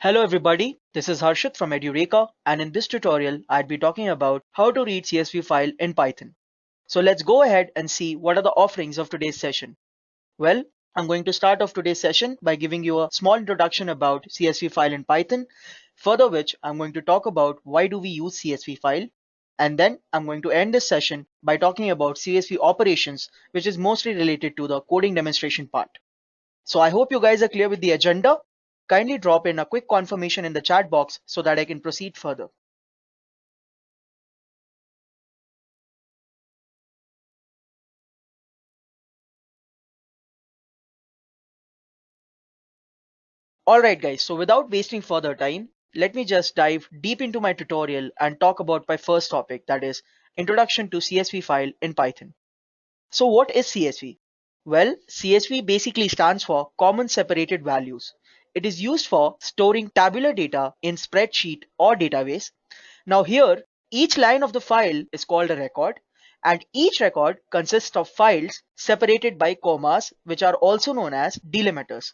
Hello everybody, this is Harshit from Edureka, and in this tutorial I'd be talking about how to read CSV file in Python. So let's go ahead and see what are the offerings of today's session. Well, I'm going to start off today's session by giving you a small introduction about CSV file in Python, further which I'm going to talk about why do we use CSV file, and then I'm going to end this session by talking about CSV operations, which is mostly related to the coding demonstration part. So I hope you guys are clear with the agenda. Kindly drop in a quick confirmation in the chat box so that I can proceed further. Alright guys, so without wasting further time, let me just dive deep into my tutorial and talk about my first topic, that is Introduction to CSV File in Python. So what is CSV? Well, CSV basically stands for Common Separated Values. It is used for storing tabular data in spreadsheet or database. Now here, each line of the file is called a record, and each record consists of files separated by commas, which are also known as delimiters.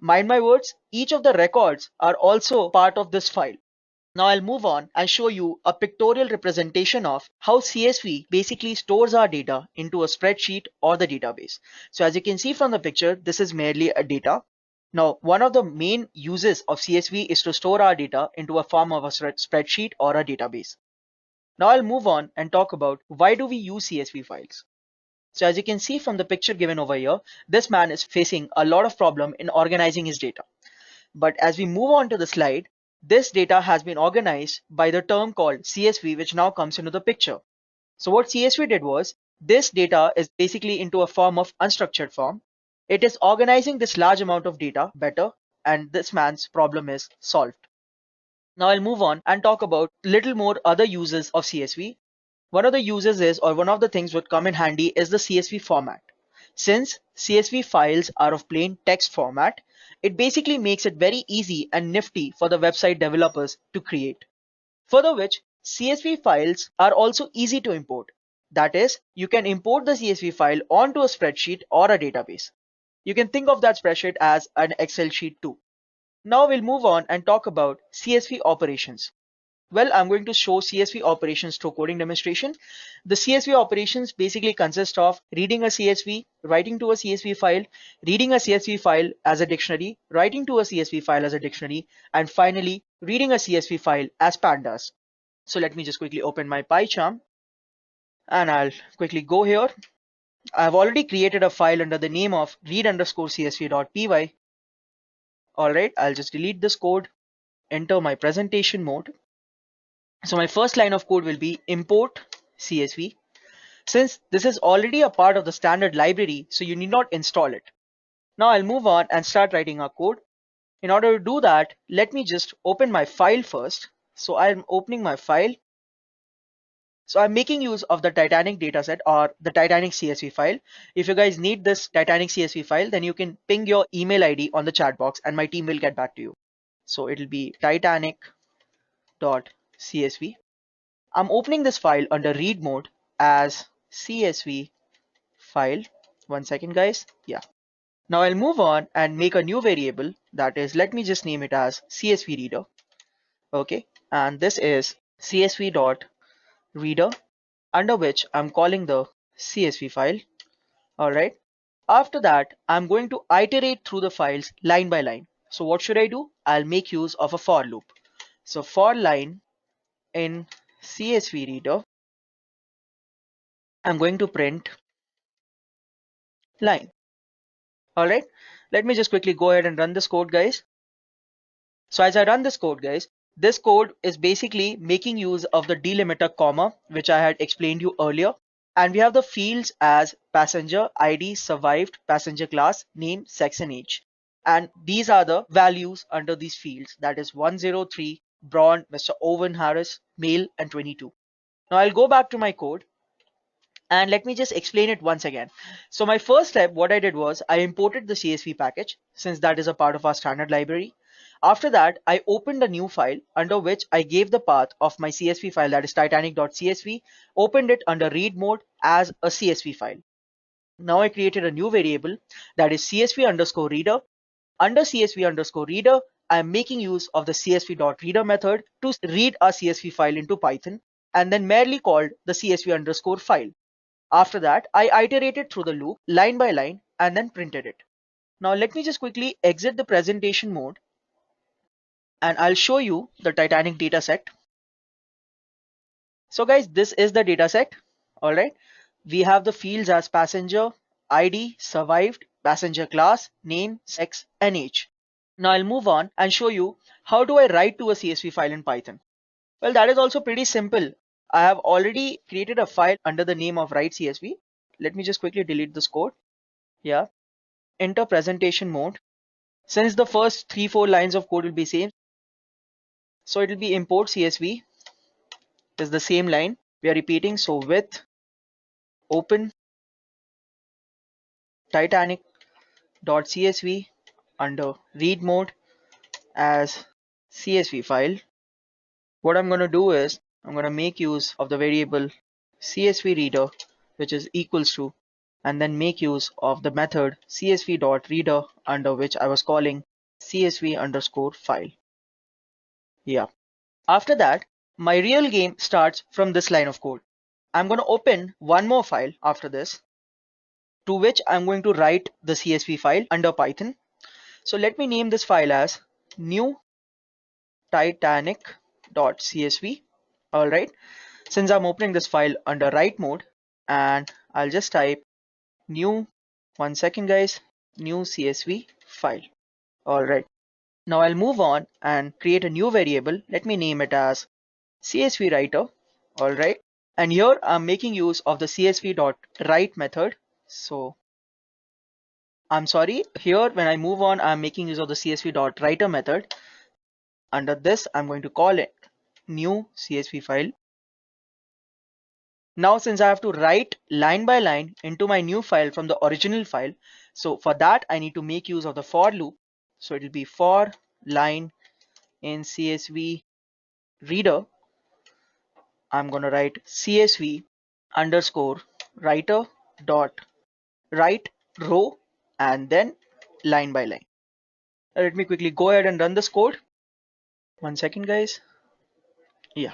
Mind my words, each of the records are also part of this file. Now I'll move on and show you a pictorial representation of how CSV basically stores our data into a spreadsheet or the database. So as you can see from the picture, this is merely a data. Now, one of the main uses of CSV is to store our data into a form of a spreadsheet or a database. Now I'll move on and talk about why do we use CSV files. So as you can see from the picture given over here, this man is facing a lot of problem in organizing his data. But as we move on to the slide, this data has been organized by the term called CSV, which now comes into the picture. So what CSV did was, this data is basically into a form of unstructured form. It is organizing this large amount of data better, and this man's problem is solved. Now I'll move on and talk about little more other uses of CSV. One of the uses is, or one of the things would come in handy is the CSV format. Since CSV files are of plain text format, it basically makes it very easy and nifty for the website developers to create. Further which, CSV files are also easy to import. That is, you can import the CSV file onto a spreadsheet or a database. You can think of that spreadsheet as an Excel sheet too. Now we'll move on and talk about CSV operations. Well, I'm going to show CSV operations through coding demonstration. The CSV operations basically consist of reading a CSV, writing to a CSV file, reading a CSV file as a dictionary, writing to a CSV file as a dictionary, and finally reading a CSV file as pandas. So let me just quickly open my PyCharm and I'll quickly go here. I've already created a file under the name of read_csv.py. Alright, I'll just delete this code, enter my presentation mode. So my first line of code will be import CSV. Since this is already a part of the standard library, so you need not install it. Now I'll move on and start writing our code. In order to do that, let me just open my file first. So I'm opening my file. So I'm making use of the Titanic dataset or the Titanic CSV file. If you guys need this Titanic CSV file, then you can ping your email ID on the chat box and my team will get back to you. So it'll be titanic.csv. I'm opening this file under read mode as CSV file. One second guys. Yeah. Now I'll move on and make a new variable, that is, let me just name it as CSV reader. Okay. And this is CSV.reader, under which I'm calling the CSV file. All right. After that, I'm going to iterate through the files line by line. So what should I do? I'll make use of a for loop. So for line in CSV reader, I'm going to print line. All right, let me just quickly go ahead and run this code, guys. So as I run this code, guys, this code is basically making use of the delimiter comma, which I had explained you earlier. And we have the fields as passenger, ID, survived, passenger class, name, sex, and age. And these are the values under these fields. That is 103, Braun, Mr. Owen Harris, male, and 22. Now I'll go back to my code. And let me just explain it once again. So my first step, what I did was I imported the CSV package, since that is a part of our standard library. After that, I opened a new file under which I gave the path of my CSV file, that is titanic.csv, opened it under read mode as a CSV file. Now I created a new variable, that is CSV_reader. Under CSV_reader, I'm making use of the CSV.reader method to read a CSV file into Python and then merely called the CSV underscore file. After that, I iterated through the loop line by line and then printed it. Now let me just quickly exit the presentation mode and I'll show you the Titanic dataset. So guys, this is the dataset. All right. We have the fields as passenger, ID, survived, passenger class, name, sex, and age. Now I'll move on and show you how do I write to a CSV file in Python. Well, that is also pretty simple. I have already created a file under the name of write CSV. Let me just quickly delete this code. Yeah. Enter presentation mode. Since the first 3-4 lines of code will be same, so it will be import CSV is the same line we are repeating. So with open Titanic.csv under read mode as CSV file. What I'm going to do is I'm going to make use of the variable CSV reader, which is equals to, and then make use of the method CSV.reader under which I was calling CSV underscore file. Yeah. After that, my real game starts from this line of code. I'm going to open one more file after this, to which I'm going to write the CSV file under Python. So let me name this file as new Titanic.csv. All right. Since I'm opening this file under write mode, and I'll just type new, one second guys, new CSV file. All right. Now I'll move on and create a new variable. Let me name it as CSV writer. All right. And here I'm making use of the CSV.write method. So I'm sorry, here when I move on, I'm making use of the CSV.writer method. Under this, I'm going to call it new CSV file. Now, since I have to write line by line into my new file from the original file, so for that, I need to make use of the for loop. So it will be for line in CSV reader. I'm going to write CSV underscore writer dot write row and then line by line. Let me quickly go ahead and run this code. One second, guys. Yeah.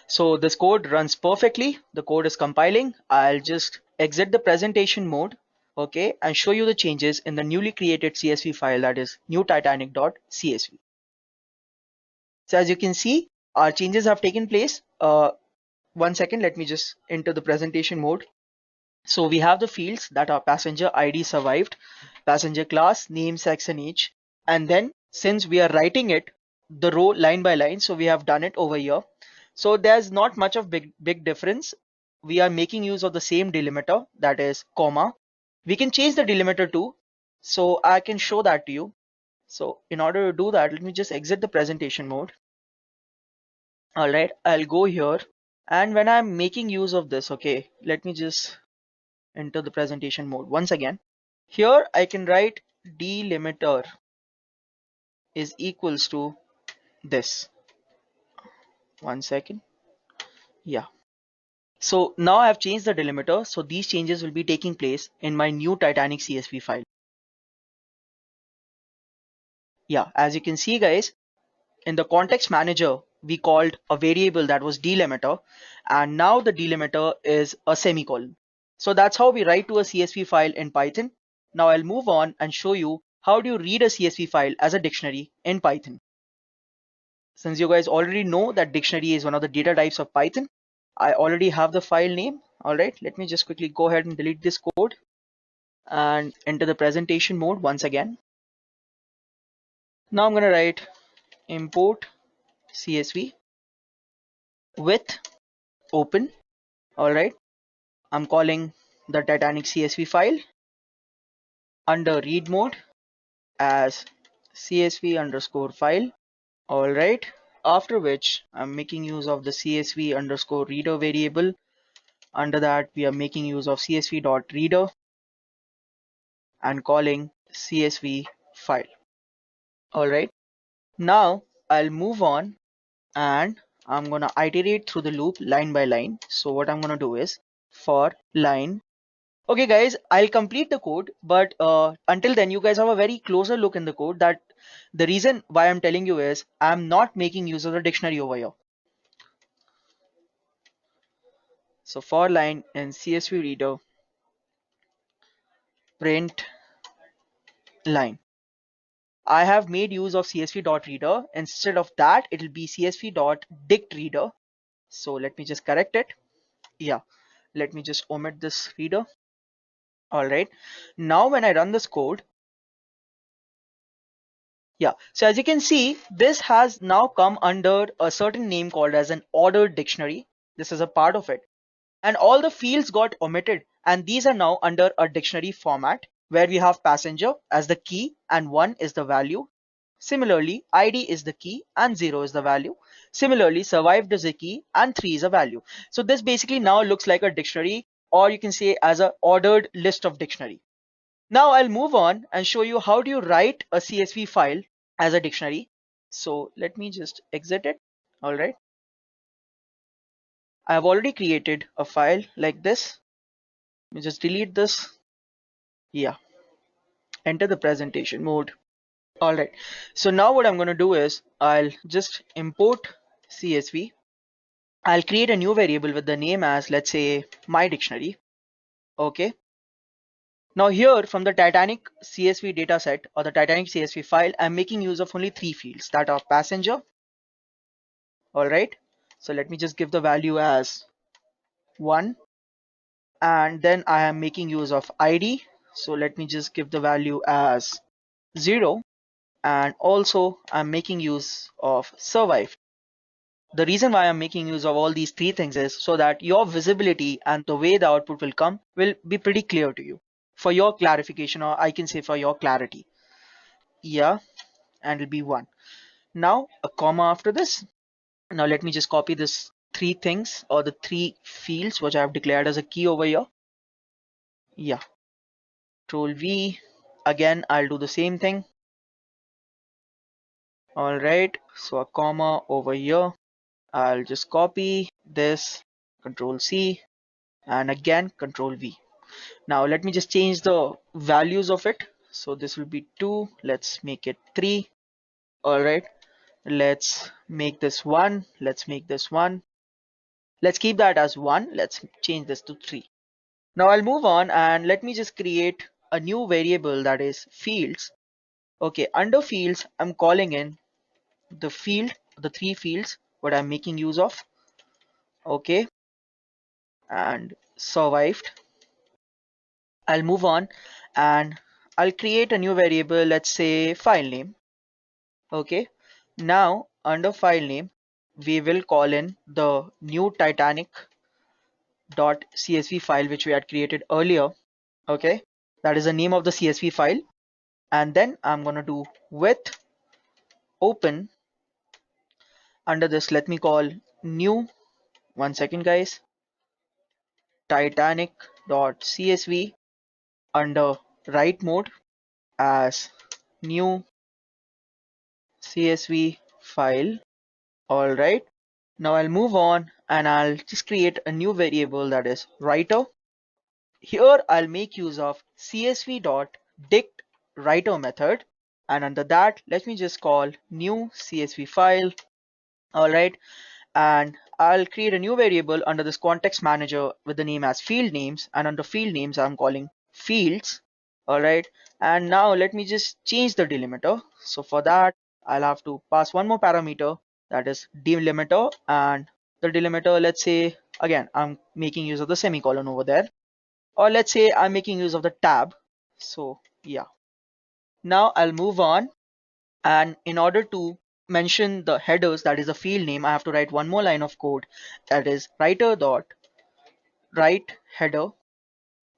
So this code runs perfectly. The code is compiling. I'll just exit the presentation mode, okay, and show you the changes in the newly created CSV file, that is new Titanic.csv. So as you can see, our changes have taken place. One second, let me just enter the presentation mode. So we have the fields that are passenger ID, survived, passenger class, name, sex, and age. And then since we are writing it, the row line by line, so we have done it over here. So there's not much of big difference. We are making use of the same delimiter, that is comma. We can change the delimiter too. So I can show that to you. So in order to do that, let me just exit the presentation mode. All right, I'll go here. And when I'm making use of this, okay, let me just enter the presentation mode once again. Here I can write delimiter is equals to this. One second. Yeah. So now I've changed the delimiter. So these changes will be taking place in my new Titanic CSV file. Yeah, as you can see, guys, in the context manager, we called a variable that was delimiter, and now the delimiter is a semicolon. So that's how we write to a CSV file in Python. Now I'll move on and show you how do you read a CSV file as a dictionary in Python. Since you guys already know that dictionary is one of the data types of Python, I already have the file name. All right, let me just quickly go ahead and delete this code and enter the presentation mode once again. Now I'm going to write import CSV with open. All right, I'm calling the Titanic CSV file under read mode as CSV underscore file. All right, after which I'm making use of the CSV underscore reader variable. Under that, we are making use of CSV.reader and calling CSV file. All right, now I'll move on and I'm gonna iterate through the loop line by line. So what I'm gonna do is for line. Okay guys, I'll complete the code, but until then you guys have a very closer look in the code that The reason why I'm telling you is I'm not making use of the dictionary over here. So for line in CSV reader print line, I have made use of CSV.reader. Instead of that, it will be CSV.dictReader. So let me just correct it. Yeah, let me just omit this reader. All right. Now when I run this code, yeah, so as you can see, this has now come under a certain name called as an ordered dictionary. This is a part of it. And all the fields got omitted. And these are now under a dictionary format where we have passenger as the key and 1 is the value. Similarly, ID is the key and 0 is the value. Similarly, survived is a key and 3 is a value. So this basically now looks like a dictionary, or you can say as an ordered list of dictionary. Now I'll move on and show you how do you write a CSV file as a dictionary. So let me just exit it. All right. I have already created a file like this. Let me just delete this. Yeah. Enter the presentation mode. All right. So now what I'm going to do is I'll just import CSV. I'll create a new variable with the name as, let's say, my dictionary. Okay. Now here from the Titanic CSV dataset or the Titanic CSV file, I'm making use of only 3 fields that are passenger. All right. So let me just give the value as 1, and then I am making use of ID. So let me just give the value as 0, and also I'm making use of survive. The reason why I'm making use of all these 3 things is so that your visibility and the way the output will come will be pretty clear to you for your clarification, or I can say for your clarity. Yeah, and it'll be 1. Now a comma after this. Now let me just copy this 3 things or the 3 fields which I have declared as a key over here. Yeah, Control V. Again, I'll do the same thing. All right, so a comma over here. I'll just copy this, Control C, and again Control V. Now let me just change the values of it. So this will be 2. Let's make it 3. All right, let's make this 1. Let's make this 1. Let's keep that as 1. Let's change this to 3. Now I'll move on and let me just create a new variable that is fields. Okay, under fields, I'm calling in the field, the 3 fields, what I'm making use of. Okay, and survived. I'll move on and I'll create a new variable, let's say file name. Okay, now under file name, we will call in the new Titanic.csv file which we had created earlier. Okay, that is the name of the CSV file. And then I'm going to do with open. Under this, let me call new, 1 second guys, Titanic.csv under write mode as new CSV file. All right. Now I'll move on and I'll just create a new variable that is writer. Here I'll make use of CSV.dict writer method, and under that let me just call new CSV file. All right, and I'll create a new variable under this context manager with the name as field names, and under field names I'm calling fields. All right, and now let me just change the delimiter. So for that I'll have to pass one more parameter, that is delimiter, and the delimiter, let's say again I'm making use of the semicolon over there, or let's say I'm making use of the tab. So yeah, now I'll move on, and in order to mention the headers, that is a field name, I have to write one more line of code, that is writer dot write header.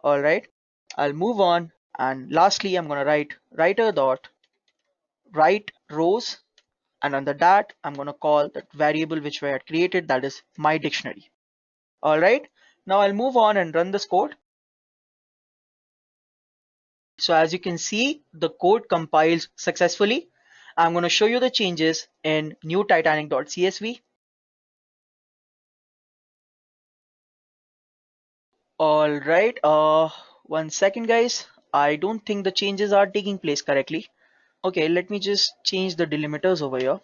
All right, I'll move on, and lastly I'm going to write writer dot write rows, and under that I'm going to call that variable which we had created, that is my dictionary. All right, now I'll move on and run this code. So as you can see, the code compiles successfully. I'm going to show you the changes in new Titanic.csv. All right, 1 second guys. I don't think the changes are taking place correctly. Okay, let me just change the delimiters over here.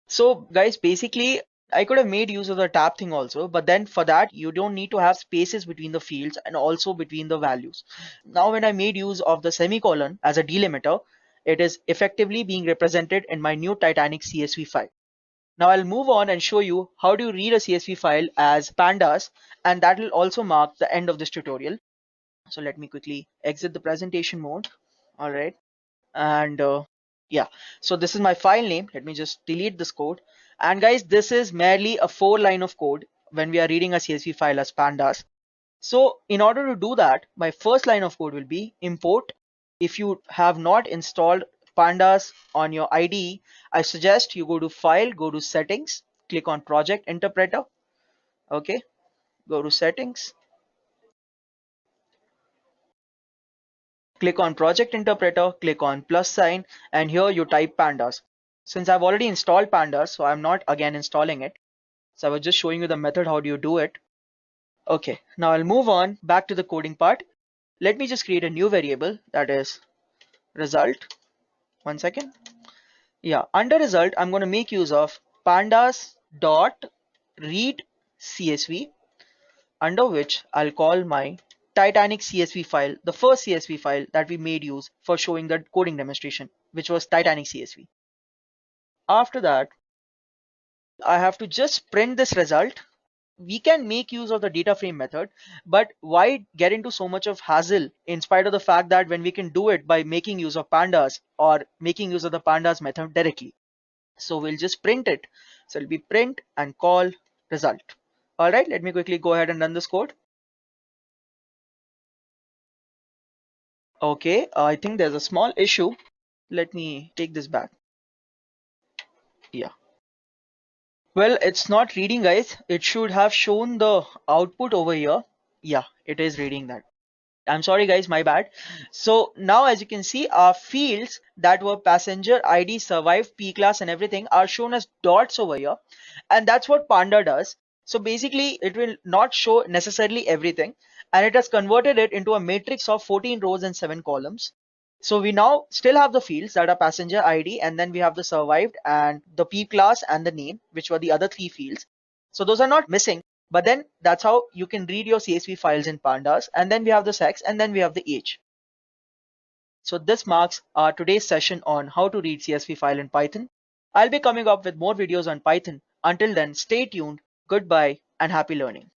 So guys, basically I could have made use of the tab thing also, but then for that you don't need to have spaces between the fields and also between the values. Now when I made use of the semicolon as a delimiter, it is effectively being represented in my new Titanic CSV file. Now I'll move on and show you how do you read a CSV file as pandas, and that will also mark the end of this tutorial. So let me quickly exit the presentation mode. All right. And yeah, so this is my file name. Let me just delete this code. And guys, this is merely a 4 line of code when we are reading a CSV file as pandas. So in order to do that, my first line of code will be import. If you have not installed pandas on your IDE, I suggest you go to file, go to settings, click on project interpreter. Okay, go to settings, click on project interpreter, click on plus sign, and here you type pandas. Since I've already installed pandas, so I'm not again installing it. So I was just showing you the method, how do you do it. Okay, now I'll move on back to the coding part. Let me just create a new variable, that is result. One second. Yeah, under result, I'm going to make use of pandas dot read CSV, under which I'll call my Titanic CSV file, the first CSV file that we made use for showing the coding demonstration, which was Titanic CSV. After that, I have to just print this result. We can make use of the data frame method, but why get into so much of hassle in spite of the fact that when we can do it by making use of pandas or making use of the pandas method directly. So we'll just print it. So it'll be print and call result. All right, let me quickly go ahead and run this code. Okay, I think there's a small issue. Let me take this back. Yeah. Well, it's not reading, guys. It should have shown the output over here. Yeah, it is reading that. I'm sorry guys, my bad. So now as you can see, our fields that were passenger ID, survived, P class and everything are shown as dots over here. And that's what Panda does. So basically it will not show necessarily everything, and it has converted it into a matrix of 14 rows and 7 columns. So we now still have the fields that are passenger ID, and then we have the survived and the P class and the name, which were the other 3 fields. So those are not missing. But then that's how you can read your CSV files in pandas. And then we have the sex, and then we have the age. So this marks our today's session on how to read CSV file in Python. I'll be coming up with more videos on Python. Until then, stay tuned, goodbye, and happy learning.